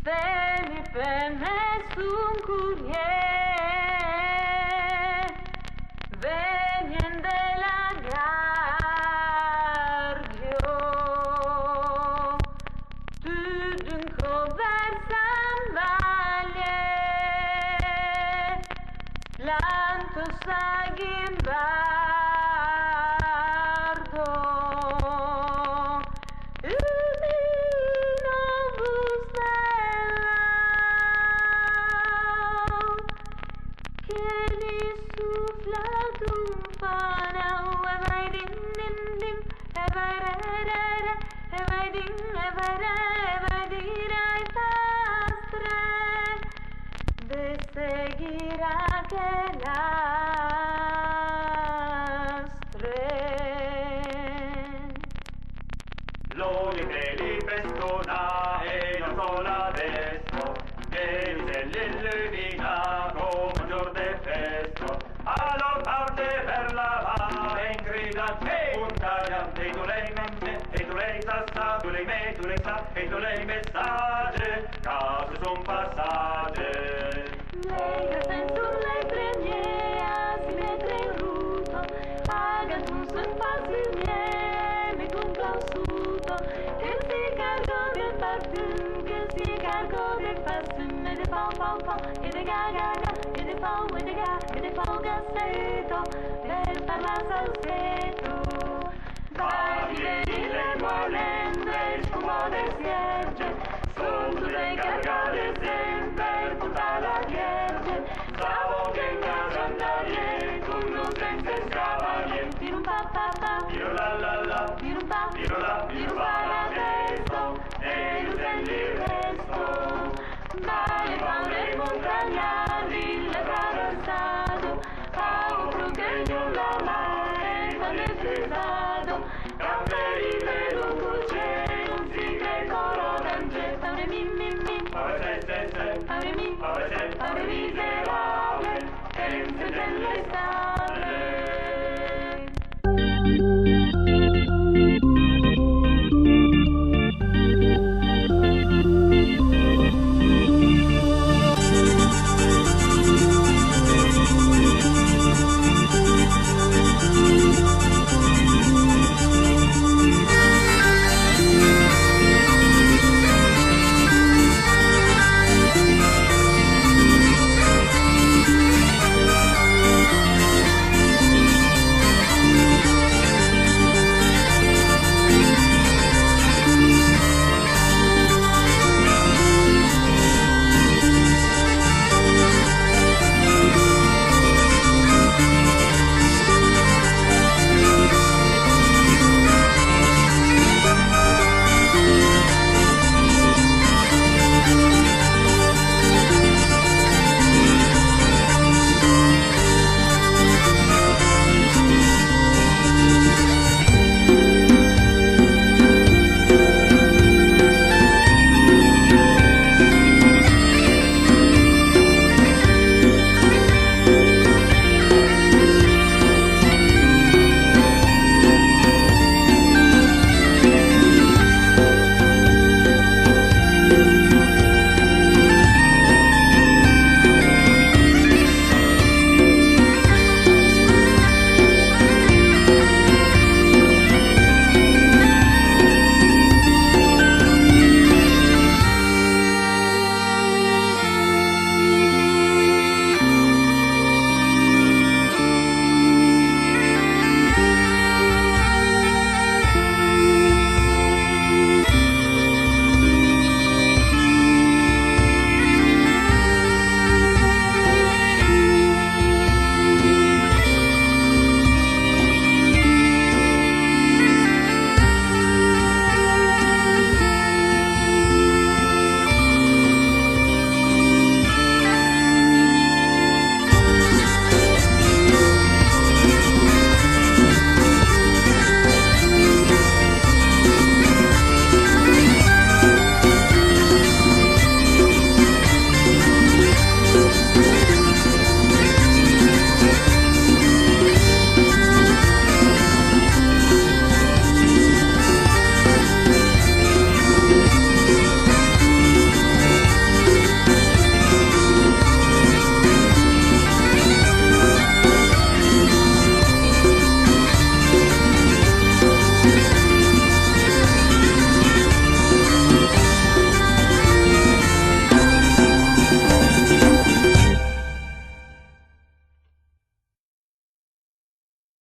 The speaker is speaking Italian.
Veni per nessun curier, venien della Gardio, tu d'un conversan valier, lanto sagin bardo. De seguirá que lastre. L'olio che li pescona e non sola destro, che li illumina come un giorno de festo. Allora parte per la mare in grida e puntagliante, e tu lei mente, e tu lei sa, tu lei me, tu lei sa, e tu lei messaggi, caso son passaggi. Lei sensul lei premia, si mette in ruto, pagat un son facile, me con clausuto, che si cargo del parfum, che si cargo del parfum, e de pau pau pau, e de ga ga ga, e de pau, e de ga, e de pau gasseto, per parla salsetto. Vai di venire volendo, il fumo del sierge, sotto le cargate sempre, tutta la chiesa. Stavo che in casa andare, con lo senza scavalier. Pirum pa pa pa, Piru la la la, pirum pa, piru la, pirum pa la testo, e l'uselli resto. Male paure montagnari, le traversato, pau prugegno la mare, quando è pesato, camperi vedo cuce, un sigre coro d'angelo,